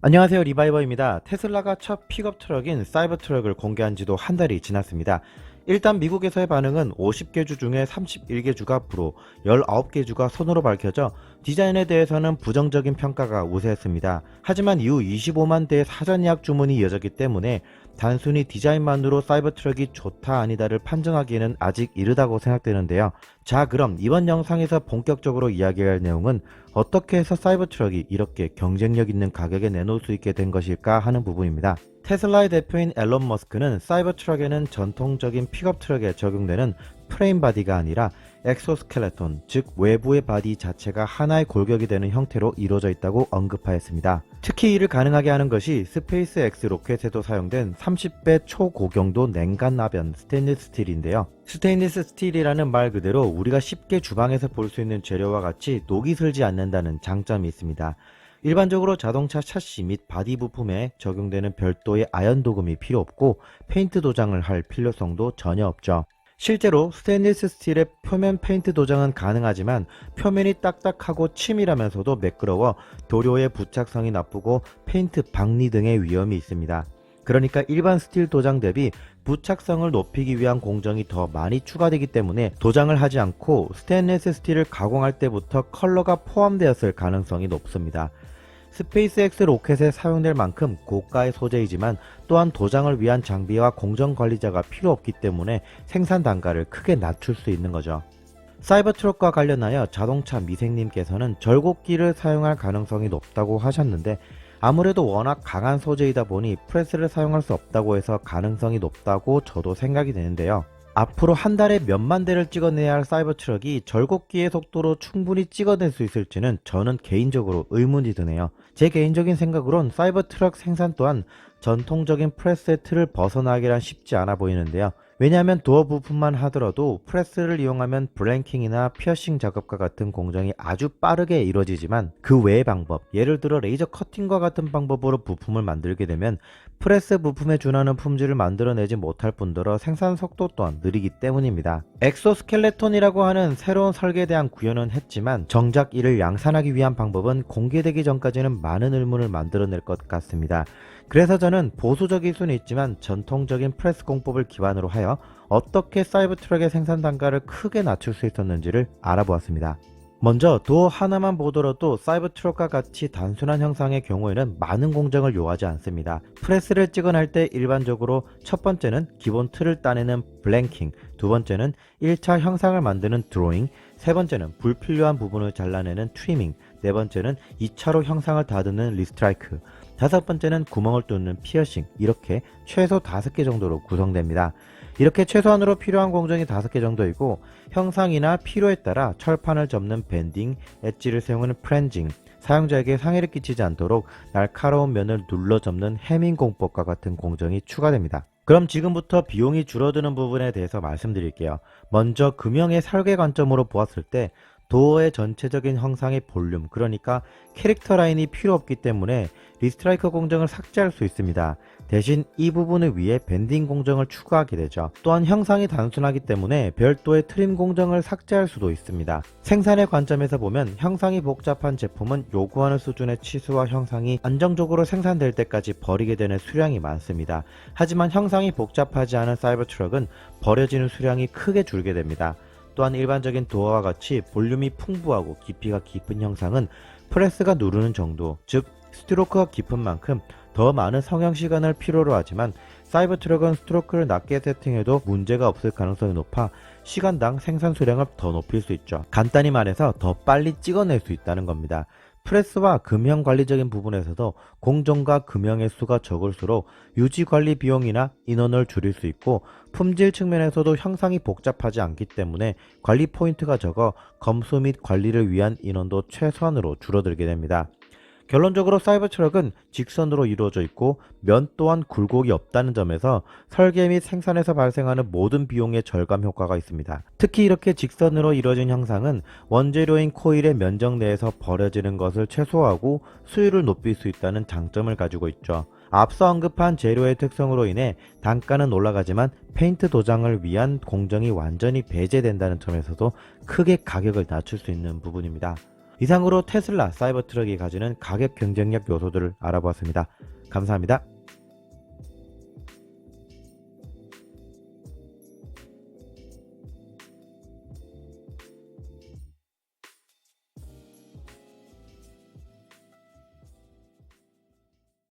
안녕하세요, 리바이버입니다. 테슬라가 첫 픽업 트럭인 사이버 트럭을 공개한 지도 한 달이 지났습니다. 일단 미국에서의 반응은 50개 주 중에 31개 주가 불호, 19개 주가 손으로 밝혀져 디자인에 대해서는 부정적인 평가가 우세했습니다. 하지만 이후 25만 대의 사전 예약 주문이 이어졌기 때문에 단순히 디자인만으로 사이버 트럭이 좋다 아니다를 판정하기에는 아직 이르다고 생각되는데요. 자, 그럼 이번 영상에서 본격적으로 이야기할 내용은 어떻게 해서 사이버 트럭이 이렇게 경쟁력 있는 가격에 내놓을 수 있게 된 것일까 하는 부분입니다. 테슬라의 대표인 앨런 머스크는 사이버 트럭에는 전통적인 픽업 트럭에 적용되는 프레임 바디가 아니라 엑소스켈레톤, 즉 외부의 바디 자체가 하나의 골격이 되는 형태로 이루어져 있다고 언급하였습니다. 특히 이를 가능하게 하는 것이 스페이스X 로켓에도 사용된 30배 초고경도 냉간 나변 스테인리스 스틸인데요. 스테인리스 스틸이라는 말 그대로 우리가 쉽게 주방에서 볼 수 있는 재료와 같이 녹이 슬지 않는다는 장점이 있습니다. 일반적으로 자동차 샤시 및 바디 부품에 적용되는 별도의 아연 도금이 필요 없고 페인트 도장을 할 필요성도 전혀 없죠. 실제로 스테인리스 스틸의 표면 페인트 도장은 가능하지만 표면이 딱딱하고 치밀하면서도 매끄러워 도료의 부착성이 나쁘고 페인트 박리 등의 위험이 있습니다. 그러니까 일반 스틸 도장 대비 부착성을 높이기 위한 공정이 더 많이 추가되기 때문에 도장을 하지 않고 스테인리스 스틸을 가공할 때부터 컬러가 포함되었을 가능성이 높습니다. 스페이스X 로켓에 사용될 만큼 고가의 소재이지만 또한 도장을 위한 장비와 공정 관리자가 필요 없기 때문에 생산 단가를 크게 낮출 수 있는 거죠. 사이버 트럭과 관련하여 자동차 미생님께서는 절곡기를 사용할 가능성이 높다고 하셨는데 아무래도 워낙 강한 소재이다 보니 프레스를 사용할 수 없다고 해서 가능성이 높다고 저도 생각이 되는데요. 앞으로 한 달에 몇만 대를 찍어내야 할 사이버 트럭이 절곡기의 속도로 충분히 찍어낼 수 있을지는 저는 개인적으로 의문이 드네요. 제 개인적인 생각으론 사이버 트럭 생산 또한 전통적인 프레스의 틀을 벗어나기란 쉽지 않아 보이는데요. 왜냐하면 도어 부품만 하더라도 프레스를 이용하면 블랭킹이나 피어싱 작업과 같은 공정이 아주 빠르게 이루어지지만 그 외의 방법, 예를 들어 레이저 커팅과 같은 방법으로 부품을 만들게 되면 프레스 부품에 준하는 품질을 만들어내지 못할 뿐더러 생산 속도 또한 느리기 때문입니다. 엑소스켈레톤이라고 하는 새로운 설계에 대한 구현은 했지만 정작 이를 양산하기 위한 방법은 공개되기 전까지는 많은 의문을 만들어낼 것 같습니다. 그래서 저는 보수적일 수는 있지만 전통적인 프레스 공법을 기반으로 하여 어떻게 사이버 트럭의 생산 단가를 크게 낮출 수 있었는지를 알아보았습니다. 먼저 도어 하나만 보더라도 사이버 트럭과 같이 단순한 형상의 경우에는 많은 공정을 요하지 않습니다. 프레스를 찍어낼 때 일반적으로 첫 번째는 기본 틀을 따내는 블랭킹, 두 번째는 1차 형상을 만드는 드로잉, 세 번째는 불필요한 부분을 잘라내는 트리밍, 네 번째는 2차로 형상을 다듬는 리스트라이크, 다섯 번째는 구멍을 뚫는 피어싱, 이렇게 최소 5개 정도로 구성됩니다. 이렇게 최소한으로 필요한 공정이 5개 정도이고 형상이나 필요에 따라 철판을 접는 밴딩, 엣지를 세우는 프렌징, 사용자에게 상해를 끼치지 않도록 날카로운 면을 눌러 접는 해밍 공법과 같은 공정이 추가됩니다. 그럼 지금부터 비용이 줄어드는 부분에 대해서 말씀드릴게요. 먼저 금형의 설계 관점으로 보았을 때 도어의 전체적인 형상의 볼륨, 그러니까 캐릭터 라인이 필요 없기 때문에 리스트라이크 공정을 삭제할 수 있습니다. 대신 이 부분을 위해 밴딩 공정을 추가하게 되죠. 또한 형상이 단순하기 때문에 별도의 트림 공정을 삭제할 수도 있습니다. 생산의 관점에서 보면 형상이 복잡한 제품은 요구하는 수준의 치수와 형상이 안정적으로 생산될 때까지 버리게 되는 수량이 많습니다. 하지만 형상이 복잡하지 않은 사이버 트럭은 버려지는 수량이 크게 줄게 됩니다. 또한 일반적인 도어와 같이 볼륨이 풍부하고 깊이가 깊은 형상은 프레스가 누르는 정도, 즉 스트로크가 깊은 만큼 더 많은 성형 시간을 필요로 하지만 사이버 트럭은 스트로크를 낮게 세팅해도 문제가 없을 가능성이 높아 시간당 생산 수량을 더 높일 수 있죠. 간단히 말해서 더 빨리 찍어낼 수 있다는 겁니다. 프레스와 금형 관리적인 부분에서도 공정과 금형의 수가 적을수록 유지관리 비용이나 인원을 줄일 수 있고 품질 측면에서도 형상이 복잡하지 않기 때문에 관리 포인트가 적어 검수 및 관리를 위한 인원도 최소한으로 줄어들게 됩니다. 결론적으로 사이버 트럭은 직선으로 이루어져 있고 면 또한 굴곡이 없다는 점에서 설계 및 생산에서 발생하는 모든 비용의 절감 효과가 있습니다. 특히 이렇게 직선으로 이루어진 형상은 원재료인 코일의 면적 내에서 버려지는 것을 최소화하고 수율을 높일 수 있다는 장점을 가지고 있죠. 앞서 언급한 재료의 특성으로 인해 단가는 올라가지만 페인트 도장을 위한 공정이 완전히 배제된다는 점에서도 크게 가격을 낮출 수 있는 부분입니다. 이상으로 테슬라 사이버트럭이 가지는 가격 경쟁력 요소들을 알아보았습니다. 감사합니다.